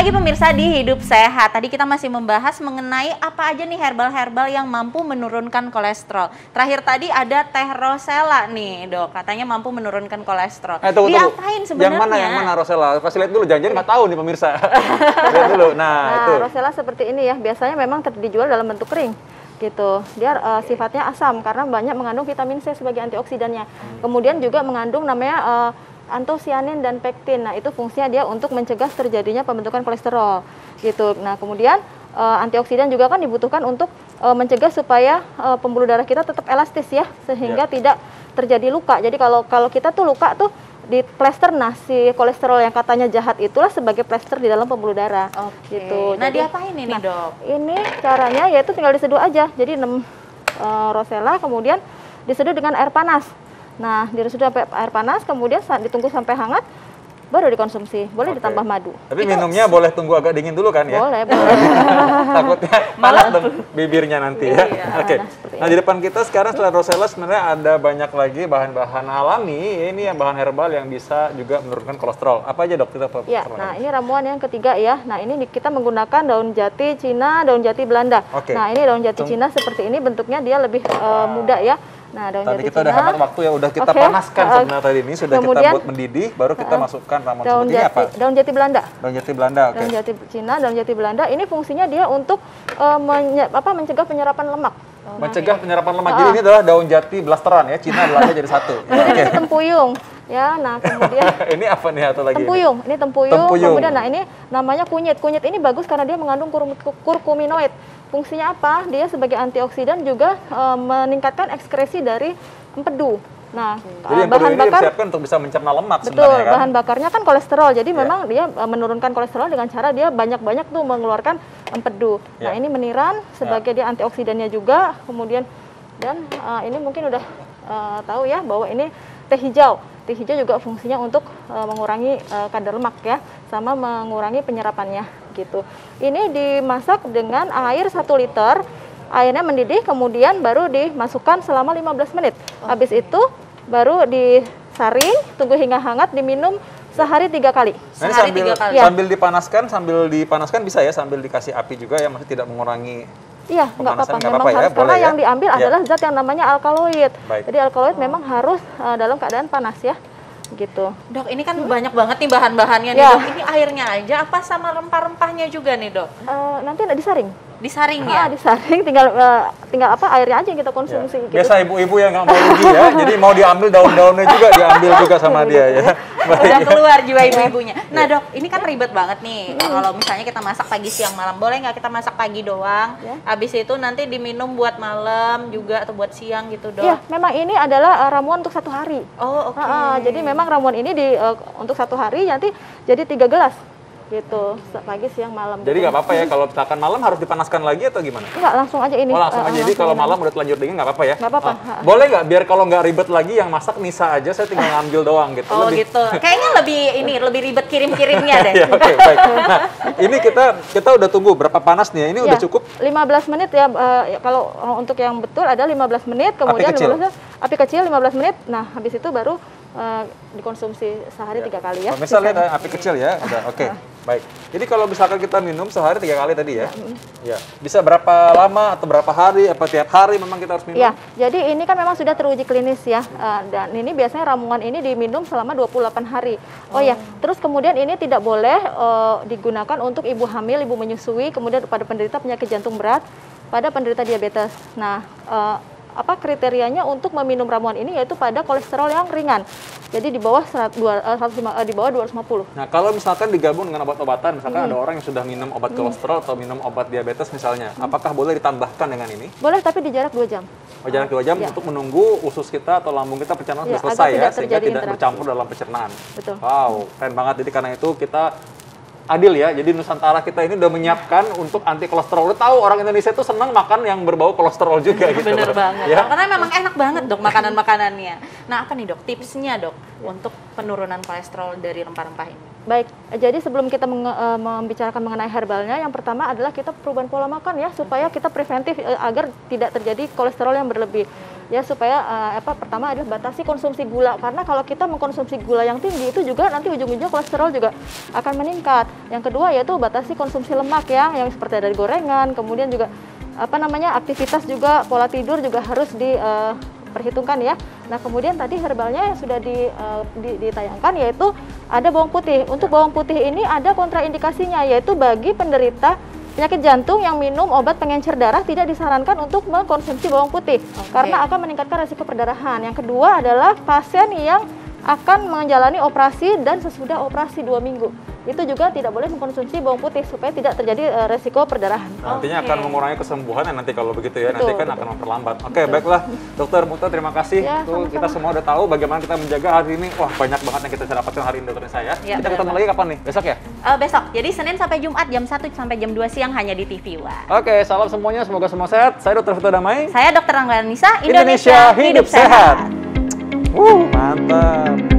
lagi pemirsa di Hidup Sehat. Tadi kita masih membahas mengenai apa aja nih herbal-herbal yang mampu menurunkan kolesterol. Terakhir tadi ada teh rosella nih dok, katanya mampu menurunkan kolesterol. Diapain sebenarnya? Yang mana rosella? Kasih lihat dulu, jangan-jangan nggak tahu nih pemirsa. Lihat dulu, nah itu. Rosella seperti ini ya, biasanya memang dijual dalam bentuk kering. Gitu. Dia sifatnya asam karena banyak mengandung vitamin C sebagai antioksidannya. Kemudian juga mengandung namanya antosianin dan pektin. Nah, itu fungsinya dia untuk mencegah terjadinya pembentukan kolesterol. Gitu. Nah, kemudian antioksidan juga kan dibutuhkan untuk mencegah supaya pembuluh darah kita tetap elastis ya, sehingga tidak terjadi luka. Jadi kalau kita tuh luka tuh di plester, nah si kolesterol yang katanya jahat itulah sebagai plester di dalam pembuluh darah. Gitu. Nah, diapain ini dok? Ini caranya yaitu tinggal diseduh aja. Jadi 6 rosella kemudian diseduh dengan air panas. Nah, diseduh sampai air panas, kemudian ditunggu sampai hangat, baru dikonsumsi. Boleh ditambah madu. Tapi minumnya boleh tunggu agak dingin dulu kan ya? Boleh. Takutnya malah bibirnya nanti ya. Nah, di depan kita sekarang setelah rosella sebenarnya ada banyak lagi bahan-bahan alami. Ini yang bahan herbal yang bisa juga menurunkan kolesterol. Apa aja dok? Nah ini ramuan yang ketiga ya. Nah ini kita menggunakan daun jati Cina, daun jati Belanda. Nah ini daun jati Cina seperti ini, bentuknya dia lebih muda ya. Nah, daun tadi jati kita Cina, udah hemat waktu ya, udah kita panaskan sebenarnya tadi ini, sudah kita buat mendidih, baru kita masukkan ramuan seperti ini apa? Daun jati Belanda. Daun jati Belanda, oke. Daun jati Cina, daun jati Belanda, ini fungsinya dia untuk mencegah penyerapan lemak. Mencegah penyerapan lemak. Jadi ini adalah daun jati blasteran ya, Cina Belanda jadi satu. Ini tempuyung. Ya, nah kemudian ini apa nih atau lagi? Tempuyung. Ini tempuyung. Kemudian nah ini namanya kunyit. Kunyit ini bagus karena dia mengandung kurkuminoid. Fungsinya apa? Dia sebagai antioksidan juga meningkatkan ekskresi dari empedu. Nah, jadi bahan bakar disiapkan untuk bisa mencerna lemak sebenarnya kan? Bahan bakarnya kan kolesterol. Jadi memang dia menurunkan kolesterol dengan cara dia banyak-banyak tuh mengeluarkan empedu. Nah, ini meniran sebagai dia antioksidannya juga. Kemudian dan ini mungkin udah tahu ya bahwa ini teh hijau. Teh hijau juga fungsinya untuk mengurangi kadar lemak ya, sama mengurangi penyerapannya gitu. Ini dimasak dengan air 1 liter, airnya mendidih, kemudian baru dimasukkan selama 15 menit. Habis itu baru disaring, tunggu hingga hangat, diminum sehari 3 kali. Sehari 3 kali. Sambil dipanaskan bisa ya, sambil dikasih api juga ya, maksudnya tidak mengurangi. Iya, nggak apa-apa. Memang harus, karena yang diambil adalah zat yang namanya alkaloid. Jadi alkaloid memang harus dalam keadaan panas ya, gitu. Dok, ini kan banyak banget nih bahan-bahannya nih dok. Ini airnya aja apa sama rempah-rempahnya juga nih dok? Nanti disaring. Disaring ya? Disaring, tinggal apa airnya aja yang kita konsumsi. Gitu. Biasa ibu-ibu yang nggak mau rugi ya, jadi mau diambil daun-daunnya juga, diambil juga sama dia ya. Udah keluar jiwa ibu-ibunya. Nah dok, ini kan ribet banget nih. Kalau misalnya kita masak pagi, siang, malam, boleh nggak kita masak pagi doang? Habis itu nanti diminum buat malam juga atau buat siang gitu dok? Iya, memang ini adalah ramuan untuk 1 hari. Oh oke. Jadi memang ramuan ini untuk 1 hari nanti jadi 3 gelas. Gitu, pagi, siang, malam. Jadi nggak apa-apa ya, kalau misalkan malam harus dipanaskan lagi atau gimana? Enggak, langsung aja ini. Oh langsung aja, jadi kalau malam udah telanjur dingin nggak apa-apa ya? Nggak apa-apa. Boleh nggak, biar kalau nggak ribet lagi yang masak Nisa aja, saya tinggal ngambil doang gitu. Oh gitu, kayaknya lebih ribet kirim-kirimnya deh. Ya, oke, baik. Nah, ini kita udah tunggu berapa panas nih ya, ini udah cukup? 15 menit ya, kalau untuk yang betul ada 15 menit, kemudian api kecil 15 menit, nah habis itu baru dikonsumsi sehari 3 kali ya. Misalnya lihat api kecil ya, udah oke. Baik. Jadi kalau misalkan kita minum sehari 3 kali tadi ya, ya bisa berapa lama atau berapa hari? Apa tiap hari memang kita harus minum? Ya, jadi ini kan memang sudah teruji klinis ya, dan ini biasanya ramuan ini diminum selama 28 hari. Oh ya, terus kemudian ini tidak boleh digunakan untuk ibu hamil, ibu menyusui, kemudian pada penderita penyakit jantung berat, pada penderita diabetes. Nah, apa kriterianya untuk meminum ramuan ini yaitu pada kolesterol yang ringan. Jadi di bawah 250. Nah, kalau misalkan digabung dengan obat-obatan, misalkan ada orang yang sudah minum obat kolesterol atau minum obat diabetes misalnya, apakah boleh ditambahkan dengan ini? Boleh, tapi di jarak 2 jam. Oh, jarak 2 jam untuk menunggu usus kita atau lambung kita pencernaan sudah selesai ya, sehingga tidak bercampur dalam pencernaan. Betul. Wow, keren banget. Jadi karena itu kita adil ya, jadi Nusantara kita ini udah menyiapkan untuk anti kolesterol. Udah tahu orang Indonesia tuh senang makan yang berbau kolesterol juga gitu. Bener banget, ya? Karena memang enak banget dok makanan-makanannya. Nah apa nih dok tipsnya dok untuk penurunan kolesterol dari rempah-rempah ini? Baik, jadi sebelum kita membicarakan mengenai herbalnya, yang pertama adalah kita perubahan pola makan ya, supaya kita preventif agar tidak terjadi kolesterol yang berlebih. ya supaya pertama adalah batasi konsumsi gula, karena kalau kita mengkonsumsi gula yang tinggi itu juga nanti ujung-ujungnya kolesterol juga akan meningkat. Yang kedua yaitu batasi konsumsi lemak ya, yang seperti dari gorengan, kemudian juga aktivitas juga, pola tidur juga harus diperhitungkan ya. Nah kemudian tadi herbalnya yang sudah ditayangkan yaitu ada bawang putih. Untuk bawang putih ini ada kontraindikasinya, yaitu bagi penderita penyakit jantung yang minum obat pengencer darah tidak disarankan untuk mengkonsumsi bawang putih karena akan meningkatkan resiko perdarahan. Yang kedua adalah pasien yang akan menjalani operasi dan sesudah operasi 2 minggu. Itu juga tidak boleh mengkonsumsi bawang putih supaya tidak terjadi resiko perdarahan. Nantinya akan mengurangi kesembuhan ya nanti kalau begitu ya, nanti kan akan memperlambat. Oke, baiklah Dokter Muta, terima kasih. Ya, kita semua udah tahu bagaimana kita menjaga hari ini. Wah, banyak banget yang kita bisa dapatkan hari ini dokter saya. Kita ketemu lagi kapan nih? Besok ya? Besok. Jadi Senin sampai Jumat jam 1 sampai jam 2 siang hanya di TV One. Oke, salam semuanya, semoga semua sehat. Saya Dr. Vito Damai. Saya Dr. Angga Nisa. Indonesia hidup sehat. Mantap.